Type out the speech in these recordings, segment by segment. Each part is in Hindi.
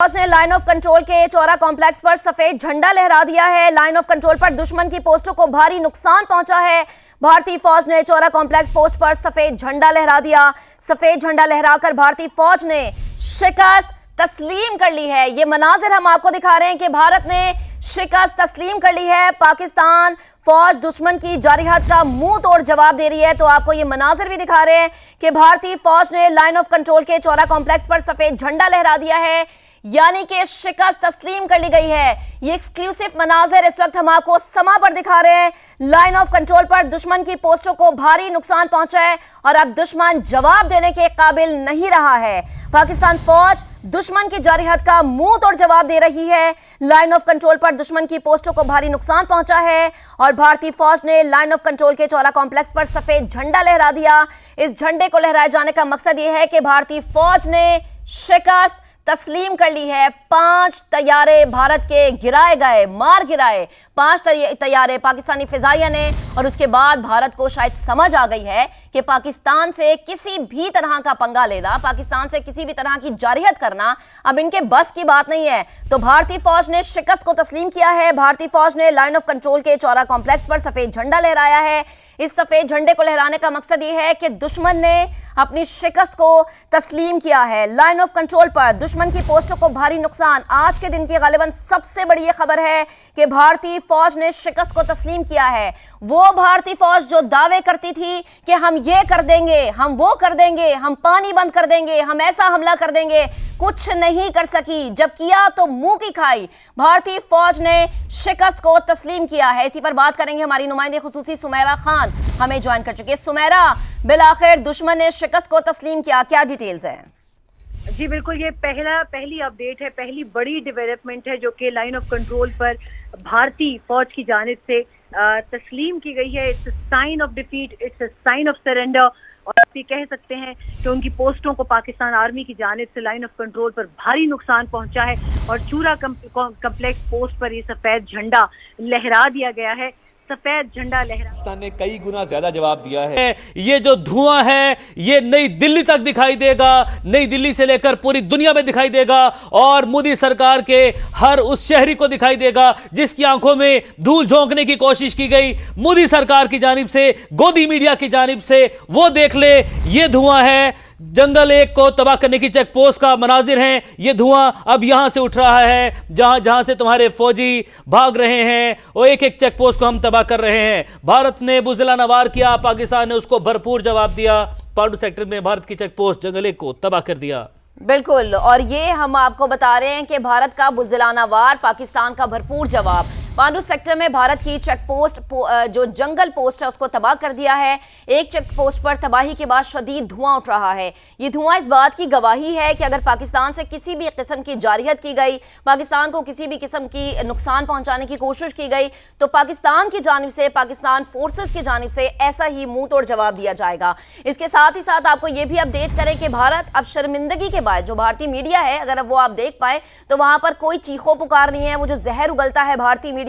फौज ने लाइन ऑफ कंट्रोल के चौरा कॉम्प्लेक्स पर सफेद झंडा लहरा दिया है। लाइन ऑफ कंट्रोल पर दुश्मन की पोस्टों को भारी नुकसान पहुंचा है। भारतीय फौज ने चौरा कॉम्प्लेक्स पोस्ट पर सफेद झंडा लहरा दिया। सफेद झंडा लहराकर भारतीय फौज ने शिकस्त तस्लीम कर ली है। ये मनाजिर हम आपको दिखा रहे हैं कि भारत ने शिकस्त तस्लीम कर ली है। पाकिस्तान फौज दुश्मन की जारिहत का मुंह तोड़ जवाब दे रही है। तो आपको ये मनाजिर भी दिखा रहे हैं कि भारतीय फौज ने लाइन ऑफ कंट्रोल के चौरा कॉम्प्लेक्स पर सफेद झंडा लहरा दिया है, यानी कि शिकस्त तस्लीम कर ली गई है। ये एक्सक्लूसिव मनाजिर इस वक्त हम आपको समा पर दिखा रहे हैं। लाइन ऑफ कंट्रोल पर दुश्मन की पोस्टों को भारी नुकसान पहुंचा है और अब दुश्मन जवाब देने के काबिल नहीं रहा है। पाकिस्तान फौज दुश्मन की जारिहत का मुंह तोड़ जवाब दे रही है। लाइन ऑफ कंट्रोल पर दुश्मन की पोस्टों को भारी नुकसान पहुंचा है और भारतीय फौज ने लाइन ऑफ कंट्रोल के चौरा कॉम्प्लेक्स पर सफेद झंडा लहरा दिया। इस झंडे को लहराए जाने का मकसद यह है कि भारतीय फौज ने शिकस्त तस्लीम कर ली है। 5 तैयारे भारत के गिराए गए, मार गिराए 5 तैयारे पाकिस्तानी फिजाइया ने। और उसके बाद भारत को शायद समझ आ गई है कि पाकिस्तान से किसी भी तरह का पंगा लेना, पाकिस्तान से किसी भी तरह की जारिहत करना अब इनके बस की बात नहीं है। तो भारतीय फौज ने शिकस्त को तस्लीम किया है। भारतीय फौज ने लाइन ऑफ कंट्रोल के चौरा कॉम्प्लेक्स पर सफेद झंडा लहराया है। इस सफेद झंडे को लहराने का मकसद यह है कि दुश्मन ने अपनी शिकस्त को तस्लीम किया है। लाइन ऑफ कंट्रोल पर दुश्मन की पोस्टों को भारी नुकसान। आज के दिन की गालिबन सबसे बड़ी यह खबर है कि भारतीय फौज ने शिकस्त को तस्लीम किया है। वो भारतीय फौज जो दावे करती थी कि हम ये कर देंगे, हम वो कर देंगे, हम पानी बंद कर देंगे, हम ऐसा हमला कर देंगे, कुछ नहीं कर सकी। जब किया तो मुंह की खाई। भारतीय फौज ने शिकस्त को तस्लीम किया है। इसी पर बात करेंगे, हमारी नुमाइंदे खुसूसी सुमेरा खान हमें ज्वाइन कर चुकी है। सुमेरा, बिलाखिर दुश्मन ने शिकस्त को तस्लीम किया, क्या डिटेल्स हैं? जी बिल्कुल, ये पहली अपडेट है, पहली बड़ी डेवलपमेंट है जो कि लाइन ऑफ कंट्रोल पर भारतीय फौज की जानिब से तस्लीम की गई है। It's a sign of defeat, it's a sign of surrender. और आप ये कह सकते हैं कि उनकी पोस्टों को पाकिस्तान आर्मी की जानिब से लाइन ऑफ कंट्रोल पर भारी नुकसान पहुंचा है और चूरा कम्प्लेक्स पोस्ट पर ये सफेद झंडा लहरा दिया गया है। सफेद झंडा लहरा, पाकिस्तान ने कई गुना ज्यादा जवाब दिया है। ये जो धुआं है ये नई दिल्ली तक दिखाई देगा, नई दिल्ली से लेकर पूरी दुनिया में दिखाई देगा और मोदी सरकार के हर उस शहरी को दिखाई देगा जिसकी आंखों में धूल झोंकने की कोशिश की गई मोदी सरकार की जानिब से, गोदी मीडिया की जानिब से। वो देख ले, ये धुआं है जंगल 1 को तबाह करने की चेक पोस्ट का मनाजिर हैं। ये धुआं अब यहां से उठ रहा है जहां जहां से तुम्हारे फौजी भाग रहे हैं और एक चेक पोस्ट को हम तबाह कर रहे हैं। भारत ने बुज़दिलाना वार किया, पाकिस्तान ने उसको भरपूर जवाब दिया। पांडू सेक्टर में भारत की चेक पोस्ट जंगल 1 को तबाह कर दिया। बिल्कुल, और ये हम आपको बता रहे हैं कि भारत का बुज़दिलाना वार, पाकिस्तान का भरपूर जवाब। पांडू सेक्टर में भारत की चेक पोस्ट जो जंगल पोस्ट है उसको तबाह कर दिया है। एक चेक पोस्ट पर तबाही के बाद शदीद धुआं उठ रहा है। ये धुआं इस बात की गवाही है कि अगर पाकिस्तान से किसी भी किस्म की जारिहत की गई, पाकिस्तान को किसी भी किस्म की नुकसान पहुंचाने की कोशिश की गई, तो पाकिस्तान की जानिब से, पाकिस्तान फोर्सेस की जानिब से ऐसा ही मुंह तोड़ जवाब दिया जाएगा। इसके साथ ही साथ आपको ये भी अपडेट करें कि भारत अब शर्मिंदगी के बाद, जो भारतीय मीडिया है अगर अब वो आप देख पाए तो वहां पर कोई चीखो पुकार नहीं है। वो जो जहर उगलता है भारतीय मीडिया,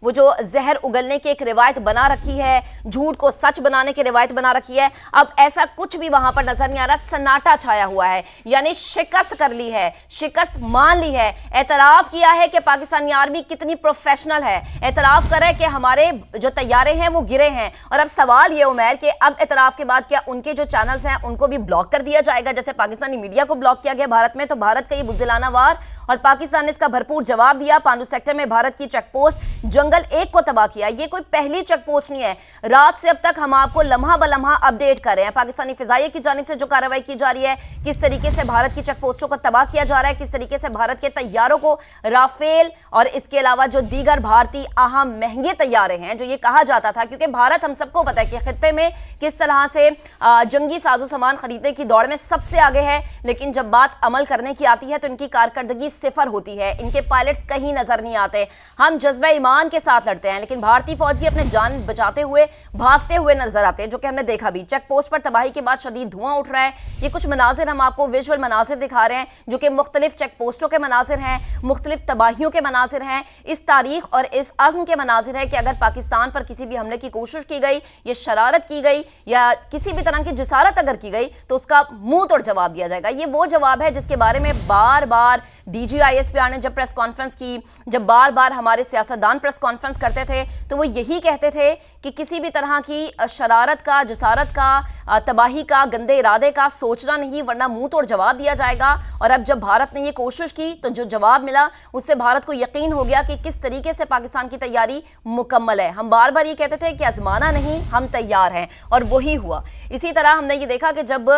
वो जो जहर उगलने की एक रिवायत बना रखी है, झूठ को सच बनाने की रिवायत बना रखी है, अब ऐसा कुछ भी वहां पर नजर नहीं आ रहा। सन्नाटा छाया हुआ है, यानी शिकस्त कर ली है, शिकस्त मान ली है। एतराफ किया है कि पाकिस्तानी आर्मी कितनी प्रोफेशनल है। एतराफ कर है कि हमारे जो तैयारे हैं वो गिरे हैं। और अब सवाल ये उमर कि अब एतराफ के बाद क्या उनके जो चैनल्स हैं उनको भी ब्लॉक कर दिया जाएगा, जैसे पाकिस्तानी मीडिया को ब्लॉक किया गया भारत में। तो भारत का ये बुज़दिलाना वार और पाकिस्तान ने इसका भरपूर जवाब दिया। पांडू सेक्टर में भारत की चेक पोस्ट जंगल 1 को तबाह किया। ये कोई पहली चेक पोस्ट नहीं है। रात से अब तक हम आपको लम्हा ब लम्हा अपडेट कर रहे हैं पाकिस्तानी फिजाइया की जानिब से जो कार्रवाई की जा रही है, किस तरीके से भारत की चेक पोस्टों को तबाह किया जा रहा है, किस तरीके से भारत के तैयारों को राफेल और इसके अलावा जो दीगर भारतीय अहम महंगे तैयारे हैं, जो ये कहा जाता था, क्योंकि भारत हम सबको पता है कि खित्ते में किस तरह से जंगी साजो सामान खरीदने की दौड़ में सबसे आगे है, लेकिन जब बात अमल करने की आती है तो इनकी कारकर्दगी सिफर होती है। इनके पायलट्स कहीं नजर नहीं आते। हम जज्बा ईमान के साथ लड़ते हैं, लेकिन भारतीय फौजी अपने जान बचाते हुए भागते हुए नजर आते हैं, जो कि हमने देखा भी। चेक पोस्ट पर तबाही के बाद शदीद धुआं उठ रहा है। ये कुछ मनाजिर हम आपको विजुअल मनाजिर दिखा रहे हैं जो कि मुख्तलिफ चेक पोस्टों के मनाजिर हैं, मुख्तलिफ तबाहियों के मनाजिर हैं, इस तारीख और इस अज़्म के मनाजिर है कि अगर पाकिस्तान पर किसी भी हमले की कोशिश की गई, ये शरारत की गई या किसी भी तरह की जिसारत अगर की गई तो उसका मुंह तोड़ जवाब दिया जाएगा। ये वो जवाब है जिसके बारे में बार बार DGISPR ने जब प्रेस कॉन्फ्रेंस की, जब बार बार हमारे सियासतदान प्रेस कॉन्फ्रेंस करते थे तो वो यही कहते थे कि किसी भी तरह की शरारत का, जसारत का, तबाही का, गंदे इरादे का सोचना नहीं, वरना मुंह तोड़ जवाब दिया जाएगा। और अब जब भारत ने ये कोशिश की तो जो जवाब मिला उससे भारत को यकीन हो गया कि किस तरीके से पाकिस्तान की तैयारी मुकम्मल है। हम बार बार ये कहते थे कि आजमाना नहीं, हम तैयार हैं, और वही हुआ। इसी तरह हमने ये देखा कि जब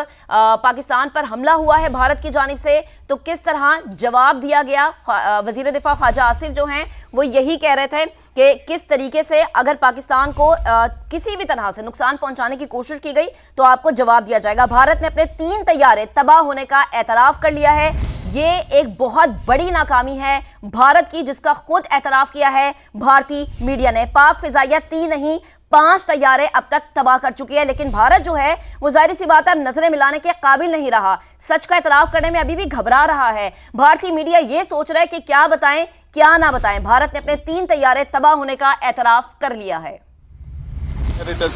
पाकिस्तान पर हमला हुआ है भारत की जानिब से तो किस तरह जवाब दिया गया। वजीर दिफा ख्वाजा आसिफ जो हैं वो यही कह रहे थे कि किस तरीके से अगर पाकिस्तान को किसी भी तरह से नुकसान पहुंचाने की कोशिश की गई तो आपको जवाब दिया जाएगा। भारत ने अपने 3 तैयारे तबाह होने का एतराफ़ कर लिया है। ये एक बहुत बड़ी नाकामी है भारत की, जिसका खुद एतराफ़ किया है भारतीय मीडिया ने। पाक फिजाइया 3 नहीं 5 तैयारे अब तक तबाह कर चुकी है, लेकिन भारत जो है वो जाहिर सी बात है अब नजरें मिलाने के काबिल नहीं रहा। सच का एतराफ़ करने में अभी भी घबरा रहा है। भारतीय मीडिया ये सोच रहा है कि क्या बताएं क्या ना बताएं। भारत ने अपने 3 तैयारे तबाह होने का एतराफ़ कर लिया है।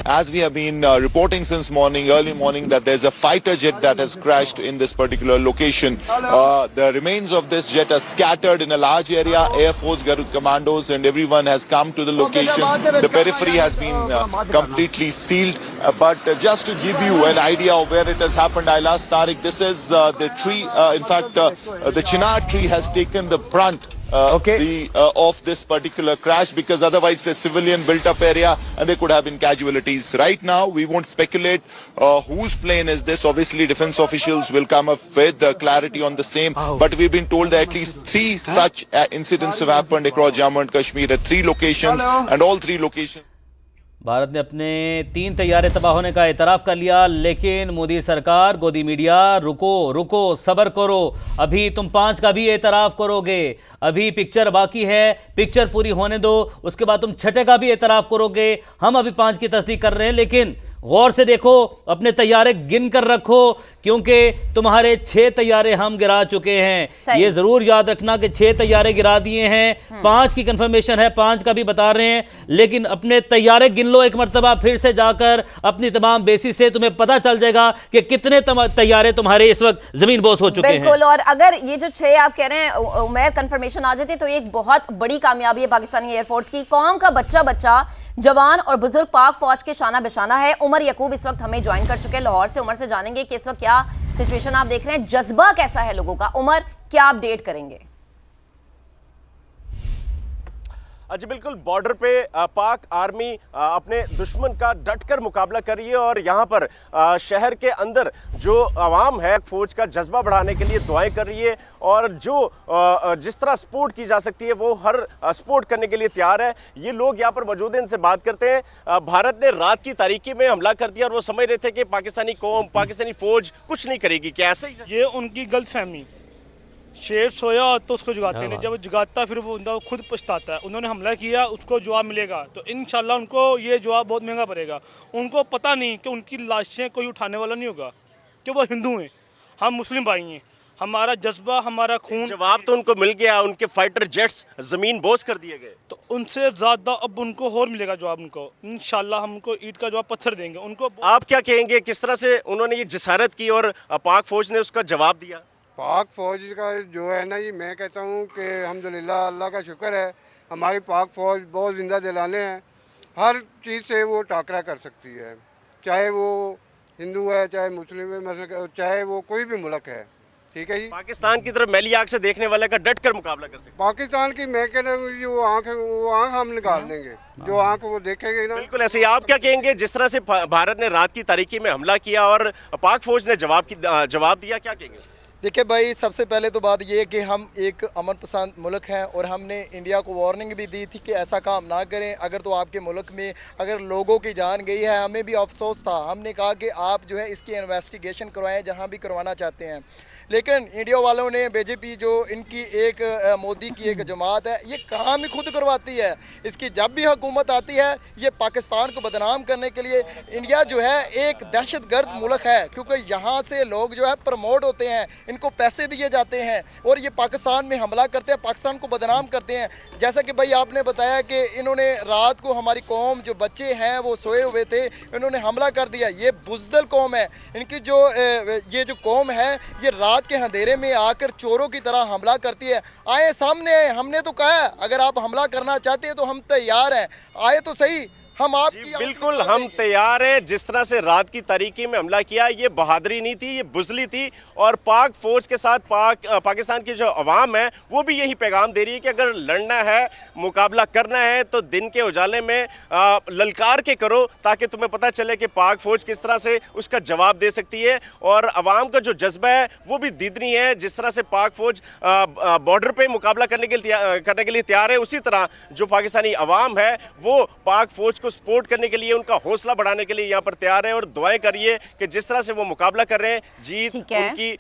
As we have been reporting since early morning, that there's a fighter jet that has crashed in this particular location. The remains of this jet are scattered in a large area. Air Force, Garud commandos and everyone has come to the location. The periphery has been completely sealed. But just to give you an idea of where it has happened, I'll ask Tariq, this is the tree. In fact, the chinar tree has taken the brunt of this particular crash, because otherwise it's a civilian built up area and there could have been casualties. Right now we won't speculate whose plane is this. Obviously defense officials will come up with clarity on the same, but we've been told that at least 3 such incidents have happened across Jammu and Kashmir at 3 locations, and all 3 locations Bharat ने अपने 3 तैयारे तबाह होने का एतराफ़ कर लिया, लेकिन मोदी सरकार, गोदी मीडिया, रुको सब्र करो, अभी तुम 5 का भी एतराफ़ करोगे, अभी पिक्चर बाकी है, पिक्चर पूरी होने दो, उसके बाद तुम 6 का भी एतराफ़ करोगे। हम अभी 5 की तस्दीक कर रहे हैं, लेकिन गौर से देखो, अपने तैयारे गिन कर रखो, क्योंकि तुम्हारे 6 तैयारे हम गिरा चुके हैं। ये जरूर याद रखना कि 6 तैयारे गिरा दिए हैं, 5 की कंफर्मेशन है, 5 का भी बता रहे हैं, लेकिन अपने तैयारे गिन लो एक मरतबा फिर से जाकर, अपनी तमाम बेसिस से तुम्हें पता चल जाएगा कि कितने तैयारे तुम्हारे इस वक्त जमीन बोस हो चुके हैं। बिल्कुल, और अगर ये जो 6 आप कह रहे हैं उमैर कंफर्मेशन आ जाती तो ये एक बहुत बड़ी कामयाबी है पाकिस्तानी एयरफोर्स की। कौम का बच्चा जवान और बुजुर्ग पाक फौज के शाना बिशाना है। उमर यकूब इस वक्त हमें ज्वाइन कर चुके हैं लाहौर से। उमर से जानेंगे कि इस वक्त क्या सिचुएशन आप देख रहे हैं, जज्बा कैसा है लोगों का। उमर, क्या अपडेट करेंगे? जी बिल्कुल, बॉर्डर पे पाक आर्मी अपने दुश्मन का डटकर मुकाबला कर रही है, और यहाँ पर शहर के अंदर जो आवाम है फौज का जज्बा बढ़ाने के लिए दुआएं कर रही है, और जो जिस तरह सपोर्ट की जा सकती है वो हर सपोर्ट करने के लिए तैयार है। ये लोग यहाँ पर मौजूद हैं, इनसे बात करते हैं। भारत ने रात की तारीकी में हमला कर दिया और वो समझ रहे थे कि पाकिस्तानी कौम, पाकिस्तानी फौज कुछ नहीं करेगी, क्या ऐसा ही? ये उनकी गलतफहमी। शेर सोया तो उसको जगाते नहीं, जब जगाता फिर वो बंदा खुद पछताता है। उन्होंने हमला किया, उसको जवाब मिलेगा, तो इंशाल्लाह उनको ये जवाब बहुत महंगा पड़ेगा। उनको पता नहीं कि उनकी लाशें कोई उठाने वाला नहीं होगा, कि वो हिंदू हैं, हम मुस्लिम भाई हैं, हमारा जज्बा, हमारा खून। जवाब तो उनको मिल गया, उनके फाइटर जेट्स जमीन बोझ कर दिए गए, तो उनसे ज़्यादा अब उनको और मिलेगा जवाब। उनको इंशाल्लाह हम उनको ईंट का जवाब पत्थर देंगे। उनको आप क्या कहेंगे, किस तरह से उन्होंने ये जसारत की और पाक फौज ने उसका जवाब दिया? पाक फ़ौज का जो है ना, ये मैं कहता हूँ कि अल्हम्दुलिल्लाह, अल्लाह का शुक्र है, हमारी पाक फ़ौज बहुत ज़िंदा दिलाने हैं। हर चीज़ से वो टाकरा कर सकती है, चाहे वो हिंदू है, चाहे मुस्लिम है, चाहे वो कोई भी मुल्क है। ठीक है जी। पाकिस्तान की तरफ मैली आंख से देखने वाले का डट कर मुकाबला कर सकते। पाकिस्तान की मैं कह रहा हूँ वो आँख हम निकाल देंगे, जो आँख वो देखेंगे ना। बिल्कुल ऐसे ही। आप क्या कहेंगे, जिस तरह से भारत ने रात की तारीकी में हमला किया और पाक फौज ने जवाब दिया, क्या कहेंगे? देखिए भाई, सबसे पहले तो बात ये है कि हम एक अमन पसंद मुल्क हैं, और हमने इंडिया को वार्निंग भी दी थी कि ऐसा काम ना करें। अगर तो आपके मुल्क में अगर लोगों की जान गई है, हमें भी अफसोस था, हमने कहा कि आप जो है इसकी इन्वेस्टिगेशन करवाएं जहां भी करवाना चाहते हैं। लेकिन इंडिया वालों ने, बीजेपी जो इनकी एक मोदी की एक जमात है, ये काम ही खुद करवाती है। इसकी जब भी हुकूमत आती है, ये पाकिस्तान को बदनाम करने के लिए। इंडिया जो है एक दहशतगर्द मुल्क है, क्योंकि यहाँ से लोग जो है प्रमोट होते हैं, इनको पैसे दिए जाते हैं और ये पाकिस्तान में हमला करते हैं, पाकिस्तान को बदनाम करते हैं। जैसा कि भाई आपने बताया कि इन्होंने रात को हमारी कौम, जो बच्चे हैं वो सोए हुए थे, इन्होंने हमला कर दिया। ये बुज़दिल कौम है, इनकी ये जो कौम है ये रात के अंधेरे में आकर चोरों की तरह हमला करती है। आए सामने आए, हमने तो कहा है अगर आप हमला करना चाहते हैं तो हम तैयार हैं, आए तो सही, हम आपकी बिल्कुल हम तैयार हैं। जिस तरह से रात की तारीकी में हमला किया, ये बहादुरी नहीं थी, ये बुज़दिली थी। और पाक फौज के साथ पाकिस्तान की जो अवाम है वो भी यही पैगाम दे रही है कि अगर लड़ना है, मुकाबला करना है तो दिन के उजाले में ललकार के करो, ताकि तुम्हें पता चले कि पाक फौज किस तरह से उसका जवाब दे सकती है। और अवाम का जो जज्बा है वो भी दीदनी है। जिस तरह से पाक फौज बॉर्डर पे मुकाबला करने के लिए तैयार है, उसी तरह जो पाकिस्तानी अवाम है वो पाक फौज को सपोर्ट करने के लिए, उनका हौसला बढ़ाने के लिए यहाँ पर तैयार है। और दुआएं करिए कि जिस तरह से वो मुकाबला कर रहे हैं, जीत उनकी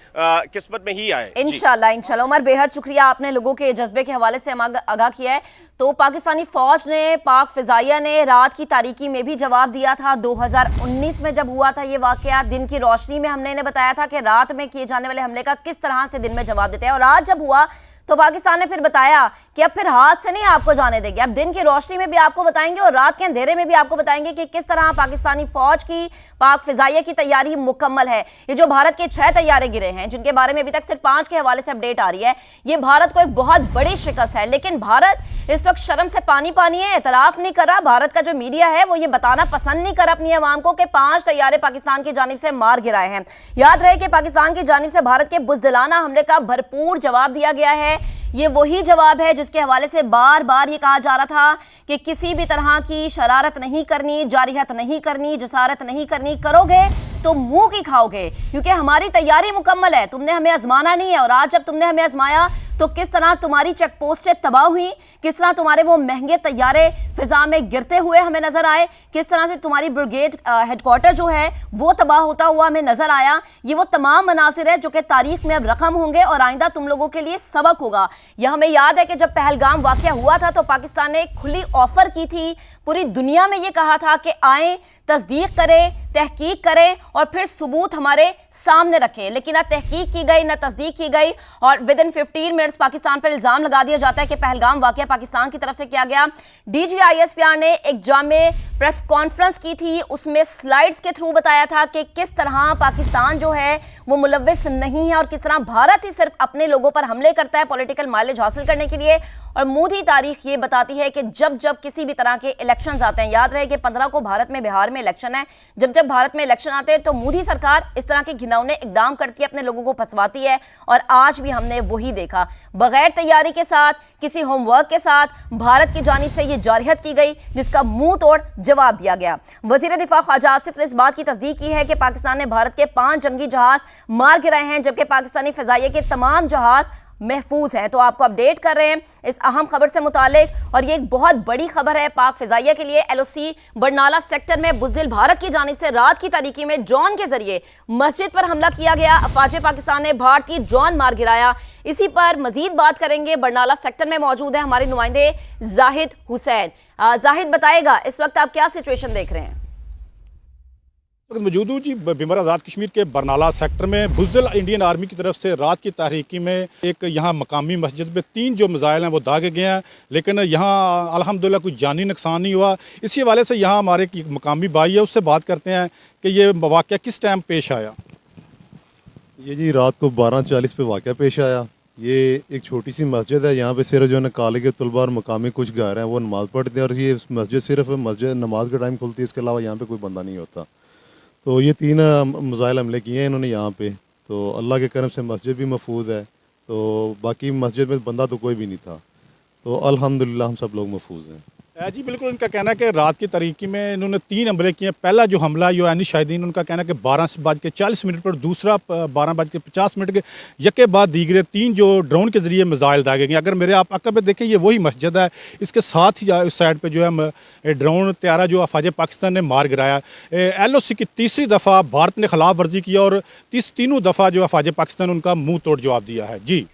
किस्मत में ही आए। इंशाल्लाह इंशाल्लाह। उमर, बेहद शुक्रिया, आपने लोगों के जज्बे के हवाले से हम आगाह किया है। तो पाकिस्तानी फौज ने, पाक फिजाइया ने रात की तारीकी में भी जवाब दिया था। 2019 में जब हुआ था ये वाकया, दिन की रोशनी में हमने इन्हें बताया था कि रात में किए जाने वाले हमले का किस तरह से दिन में जवाब देते हैं। और आज जब हुआ तो पाकिस्तान ने फिर बताया कि अब फिर हाथ से नहीं आपको जाने देंगे, अब दिन की रोशनी में भी आपको बताएंगे और रात के अंधेरे में भी आपको बताएंगे कि किस तरह पाकिस्तानी फौज की, पाक फिजाइया की तैयारी मुकम्मल है। ये जो भारत के 6 तैयारे गिरे हैं, जिनके बारे में अभी तक सिर्फ 5 के हवाले से अपडेट आ रही है, ये भारत को एक बहुत बड़ी शिकस्त है। लेकिन भारत इस वक्त शर्म से पानी पानी है, एतराफ नहीं कर रहा। भारत का जो मीडिया है वो ये बताना पसंद नहीं कर रहा अपनी आवाम को कि 5 तैयारे पाकिस्तान की जानिब से मार गिराए हैं। याद रहे कि पाकिस्तान की जानिब से भारत के बुज़दिलाना हमले का भरपूर जवाब दिया गया है। ये वही जवाब है जिसके हवाले से बार बार ये कहा जा रहा था कि किसी भी तरह की शरारत नहीं करनी, जारिहत नहीं करनी, जसारत नहीं करनी, करोगे तो मुंह की खाओगे, क्योंकि हमारी तैयारी मुकम्मल है, तुमने हमें आजमाना नहीं है। और आज जब तुमने हमें आजमाया तो किस तरह तुम्हारी चेक पोस्टें तबाह हुई, किस तरह तुम्हारे वो महंगे तैयारे फिजा में गिरते हुए हमें नजर आए, किस तरह से तुम्हारी ब्रिगेड हेडक्वार्टर जो है वो तबाह होता हुआ हमें नजर आया। ये वो तमाम मनासिर है जो कि तारीख में अब रकम होंगे और आइंदा तुम लोगों के लिए सबक होगा। यह हमें याद है कि जब पहलगाम वाकया हुआ था तो पाकिस्तान ने खुली ऑफर की थी, पूरी दुनिया में ये कहा था कि आए, तस्दीक करें, तहकीक करें और फिर सबूत हमारे सामने रखें। लेकिन ना तहकीक की गई, ना तस्दीक की गई और विद इन 15 मिनट्स पाकिस्तान पर इल्ज़ाम लगा दिया जाता है कि पहलगाम वाकया पाकिस्तान की तरफ से किया गया। DGISPR ने एक जामे प्रेस कॉन्फ्रेंस की थी, उसमें स्लाइड्स के थ्रू बताया था कि किस तरह पाकिस्तान जो है वो मुलव्विस नहीं है और किस तरह भारत ही सिर्फ अपने लोगों पर हमले करता है पॉलिटिकल माइलेज हासिल करने के लिए। और मोदी तारीख ये बताती है कि जब जब किसी भी तरह के इलेक्शंस आते हैं, याद रहे कि 15 को भारत में, बिहार में इलेक्शन है, जब जब भारत में इलेक्शन आते हैं तो मोदी सरकार इस तरह के घिनौने इकदाम करती है, अपने लोगों को फंसवाती है। और आज भी हमने वही देखा, बगैर तैयारी के साथ, किसी होमवर्क के साथ भारत की जानिब से ये जारिहत की गई जिसका मुंह तोड़ जवाब दिया गया। वजीर दिफा ख्वाजा आसिफ ने इस बात की तस्दीक की है कि पाकिस्तान ने भारत के 5 जंगी जहाज मार गिराए हैं, जबकि पाकिस्तानी फिजाइया के तमाम जहाज महफूज है। तो आपको अपडेट कर रहे हैं इस अहम खबर से मुतालिक और ये एक बहुत बड़ी खबर है पाक फिजाइया के लिए। LOC बरनाला सेक्टर में बुज़दिल भारत की जानिब से रात की तारीकी में ड्रोन के जरिए मस्जिद पर हमला किया गया। अफवाज पाकिस्तान ने भारतीय ड्रोन मार गिराया। इसी पर मजीद बात करेंगे, बरनाला सेक्टर में मौजूद है हमारे नुमाइंदे जाहिद हुसैन। जाहिद बताएगा इस वक्त आप क्या सिचुएशन देख रहे हैं? मौजूद हूँ जी बिमर आज़ाद कश्मीर के बरनाला सेक्टर में। बुज़दिल इंडियन आर्मी की तरफ से रात की तारीकी में एक यहाँ मकामी मस्जिद में 3 जो मिसाइल हैं वो दागे गए हैं, लेकिन यहाँ अल्हम्दुलिल्लाह कोई जानी नुकसान नहीं हुआ। इसी हवाले से यहाँ हमारे एक मकामी भाई है, उससे बात करते हैं कि ये वाक़या किस टाइम पेश आया। ये जी रात को 12:40 पे वाक़या पेश आया। ये एक छोटी सी मस्जिद है, यहाँ पे सिर्फ जो है कॉलेज के तलबा और मकामी कुछ घर हैं वो नमाज़ पढ़ते हैं और ये मस्जिद सिर्फ मस्जिद नमाज के टाइम खुलती है, इसके अलावा यहाँ पे कोई बंदा नहीं होता। तो ये 3 मिसाइल हमले किए हैं इन्होंने यहाँ पे, तो अल्लाह के करम से मस्जिद भी महफूज है, तो बाकी मस्जिद में बंदा तो कोई भी नहीं था, तो अल्हम्दुलिल्लाह हम सब लोग महफूज हैं। जी बिल्कुल, इनका कहना है कि रात की तारीकी में इन्होंने 3 हमले किए। पहला जो हमला यूएनी शाहिदीन, उनका कहना है कि 12:40 पर, दूसरा 12:50 के, यके बाद दीगरे 3 जो ड्रोन के ज़रिए मिसाइल दागे गए। अगर मेरे आप अकब में देखें ये वही मस्जिद है, इसके साथ ही इस साइड पे जो है ड्रोन त्यारा जो अफवाज पाकिस्तान ने मार गिराया। LOC की तीसरी दफ़ा भारत ने खिलाफ वर्जी की और तीनों दफ़ा जो अफवाज पाकिस्तान उनका मुँह तोड़ जवाब दिया है। जी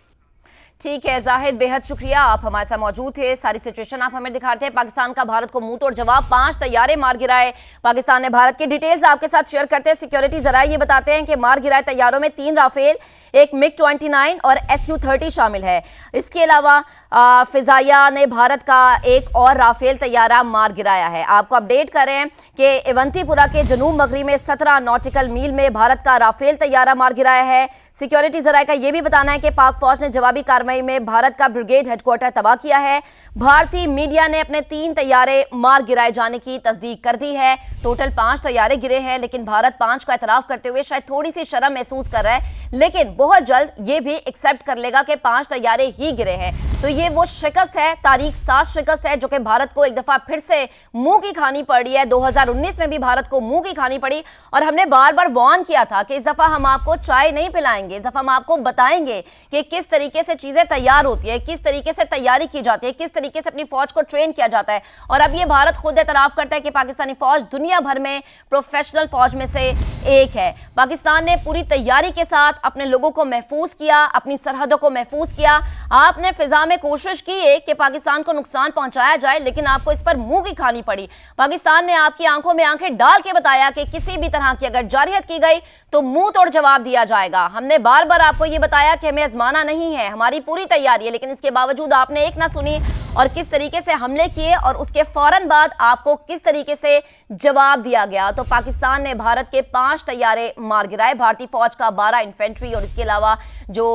ठीक है जाहिद, बेहद शुक्रिया, आप हमारे साथ मौजूद थे, सारी सिचुएशन आप हमें दिखाते हैं। पाकिस्तान का भारत को मुंह तोड़ जवाब, 5 तैयारे मार गिराए पाकिस्तान ने भारत की। डिटेल्स आपके साथ शेयर करते हैं। सिक्योरिटी जराये ये बताते हैं कि मार गिराए तैयारों में 3 राफेल, एक MiG-29 और Su-30 शामिल है। इसके अलावा फिजाइया ने भारत का एक और राफेल तैयारा मार गिराया है। आपको अपडेट करें कि इवंतीपुरा के जनूब मगरी में 17 नॉटिकल मील में भारत का राफेल तैयारा मार गिराया है। सिक्योरिटी जराये का यह भी बताना है कि पाक फौज ने जवाबी कार्रवाई में भारत का ब्रिगेड हेडक्वार्टर तबाह किया है। भारतीय मीडिया ने अपने 3 तैयारे मार गिराए जाने की तस्दीक कर दी है। टोटल 5 तैयारे गिरे हैं, लेकिन भारत 5 का एतराफ करते हुए शायद थोड़ी सी शर्म महसूस कर रहा है, लेकिन बहुत जल्द ये भी एक्सेप्ट कर लेगा कि 5 तैयारे ही गिरे हैं। तो ये वो शिकस्त है, तारीख साज शिकस्त है, जो कि भारत को एक दफा फिर से मुंह की खानी पड़ी है। 2019 में भी भारत को मुंह की खानी पड़ी और हमने बार बार वार्न किया था कि इस दफा हम आपको चाय नहीं पिलाएंगे, इस दफा हम आपको बताएंगे कि किस तरीके से चीजें तैयार होती है, किस तरीके से तैयारी की जाती है, किस तरीके से अपनी फौज को ट्रेन किया जाता है। और अब ये भारत खुद एतराफ करता है कि पाकिस्तानी फौज दुनिया भर में प्रोफेशनल फौज में से एक है। पाकिस्तान ने पूरी तैयारी के साथ अपने लोगों को महफूज किया, अपनी सरहदों को महफूज किया। आपने फिजा में कोशिश की है कि पाकिस्तान को नुकसान पहुंचाया जाए, लेकिन आपको इस पर मुंह की खानी पड़ी। पाकिस्तान ने आपकी आंखों में आंखें डाल के बताया कि किसी भी तरह की अगर जारहियत की गई तो मुंह तोड़ जवाब दिया जाएगा। हमने बार बार आपको यह बताया कि हमें आजमाना नहीं है, हमारी पूरी तैयारी है, लेकिन इसके बावजूद आपने एक ना सुनी और किस तरीके से हमले किए और उसके फौरन बाद आपको किस तरीके से जवाब दिया गया। तो पाकिस्तान ने भारत के 5 तैयारे मार गिराए, भारतीय फौज का 12 इन्फेंट्री और इसके अलावा जो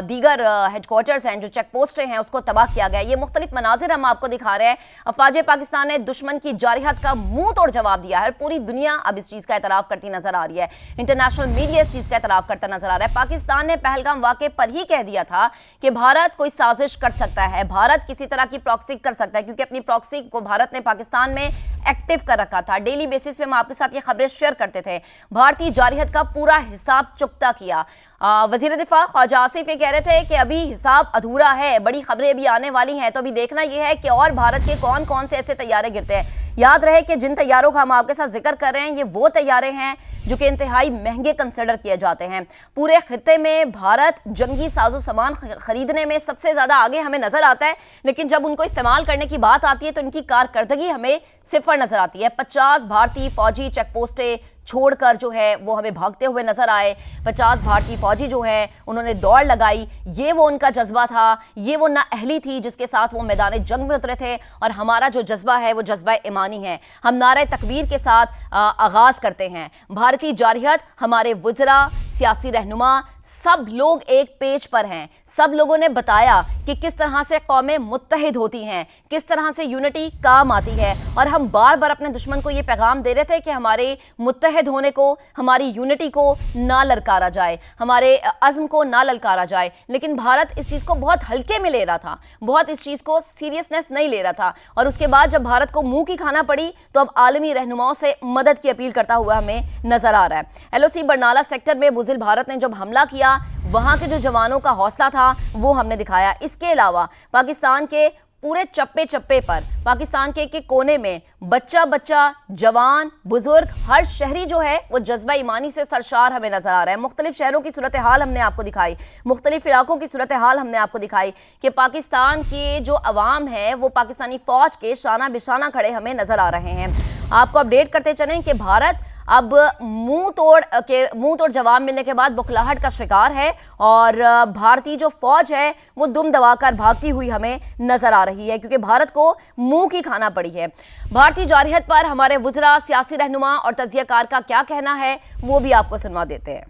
दीगर हेडक्वार्टर्स हैं, जो चेक पोस्टें हैं, उसको तबाह किया गया। ये मुख्तलिफ मनाजिर हम आपको दिखा रहे हैं। अफवाज पाकिस्तान ने दुश्मन की जारहियत का मुंह तोड़ जवाब दिया है। पूरी दुनिया अब इस चीज़ का एतराफ़ करती नजर आ रही है, इंटरनेशनल मीडिया इस चीज़ का एतराफ़ करता नजर आ रहा है। पाकिस्तान ने पहलगाम वाक़े पर ही कह दिया था कि भारत कोई साजिश कर सकता है, भारत किसी तरह की प्रॉक्सी कर सकता है, क्योंकि अपनी प्रॉक्सी को भारत ने पाकिस्तान में एक्टिव कर रखा था। डेली बेसिस पे हम आपके साथ ये खबरें शेयर करते थे। भारतीय जारहियत का पूरा हिसाब चुकता किया। वजीर दिफा ख्वाजा आसिफ ये कह रहे थे कि अभी हिसाब अधूरा है, बड़ी खबरें अभी आने वाली हैं, तो अभी देखना यह है कि और भारत के कौन कौन से ऐसे तैयारे गिरते हैं। याद रहे कि जिन तैयारों का हम आपके साथ जिक्र कर रहे हैं, ये वो तैयारे हैं जो कि इंतहाई महंगे कंसिडर किए जाते हैं। पूरे खित्ते में भारत जंगी साजो सामान खरीदने में सबसे ज़्यादा आगे हमें नज़र आता है, लेकिन जब उनको इस्तेमाल करने की बात आती है तो इनकी कारकर्दगी हमें सिफर नज़र आती है। 50 भारतीय फौजी चेक पोस्टें छोड़कर जो है वो हमें भागते हुए नजर आए। 50 भारतीय फौजी जो है उन्होंने दौड़ लगाई। ये वो उनका जज्बा था, ये वो नाअहली थी जिसके साथ वो मैदान जंग में उतरे थे। और हमारा जो जज्बा है वो जज्बा ईमानी है। हम नारे तकबीर के साथ आगाज करते हैं। भारतीय जारहियत, हमारे वज़रा, सियासी रहनुमा, सब लोग एक पेज पर हैं। सब लोगों ने बताया कि किस तरह से कौमें मुत्तहिद होती हैं, किस तरह से यूनिटी काम आती है। और हम बार बार अपने दुश्मन को ये पैगाम दे रहे थे कि हमारे मुत्तहिद होने को, हमारी यूनिटी को ना ललकारा जाए, हमारे अज़्म को ना ललकारा जाए। लेकिन भारत इस चीज़ को बहुत हल्के में ले रहा था, बहुत इस चीज़ को सीरियसनेस नहीं ले रहा था। और उसके बाद जब भारत को मुंह की खाना पड़ी तो अब आलमी रहनुमाओं से मदद की अपील करता हुआ हमें नजर आ रहा है। LOC बरनाला सेक्टर में बुज़िल भारत ने जब हमला किया, वहां के जो जवानों का हौसला था वो हमने दिखाया। इसके अलावा पाकिस्तान के पूरे चप्पे चप्पे पर, पाकिस्तान के कोने में बच्चा बच्चा, जवान, बुजुर्ग, हर शहरी जो है वो जज्बा ईमानी से सरशार हमें नजर आ रहा है। मुख्तलिफ शहरों की सूरत हाल हमने आपको दिखाई, मुख्तलिफ इलाकों की सूरत हाल हमने आपको दिखाई कि पाकिस्तान के जो अवाम है वो पाकिस्तानी फौज के शाना बिशाना खड़े हमें नजर आ रहे हैं। आपको अपडेट करते चलें कि भारत अब मुंह तोड़ जवाब मिलने के बाद बुखलाहट का शिकार है और भारतीय जो फौज है वो दुम दबाकर भागती हुई हमें नजर आ रही है, क्योंकि भारत को मुंह की खाना पड़ी है। भारतीय जारहियत पर हमारे वज़रा, सियासी रहनुमा और तजियाकार का क्या कहना है वो भी आपको सुनवा देते हैं।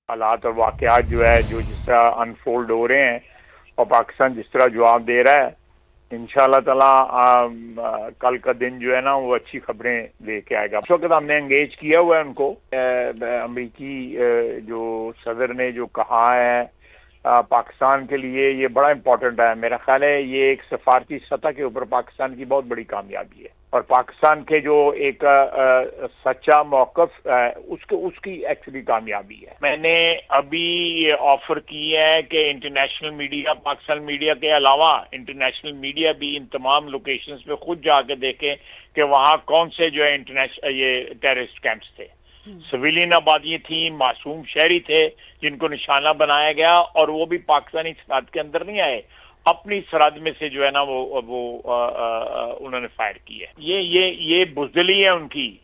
हालात और वाक़यात जो है जो जिस तरह अनफोल्ड हो रहे हैं और पाकिस्तान जिस तरह जवाब दे रहा है, इंशाल्लाह ताला कल का दिन जो है ना वो अच्छी खबरें लेके आएगा। उस वक्त हमने एंगेज किया हुआ है उनको। अमेरिकी जो सदर ने जो कहा है पाकिस्तान के लिए ये बड़ा इम्पोर्टेंट है। मेरा ख्याल है ये एक सफारती सतह के ऊपर पाकिस्तान की बहुत बड़ी कामयाबी है और पाकिस्तान के जो एक सच्चा मौक़िफ़ उसकी एक्चुअली कामयाबी है। मैंने अभी ये ऑफर की है कि इंटरनेशनल मीडिया, पाकिस्तान मीडिया के अलावा इंटरनेशनल मीडिया भी इन तमाम लोकेशंस पे खुद जाके देखें कि वहाँ कौन से जो है इंटरनेशनल ये टेररिस्ट कैंप्स थे। सिविलियन आबादियां थी, मासूम शहरी थे जिनको निशाना बनाया गया, और वो भी पाकिस्तानी सरहद के अंदर नहीं आए, अपनी सरहद में से जो है ना वो उन्होंने फायर की है। ये बुज़दिली है उनकी,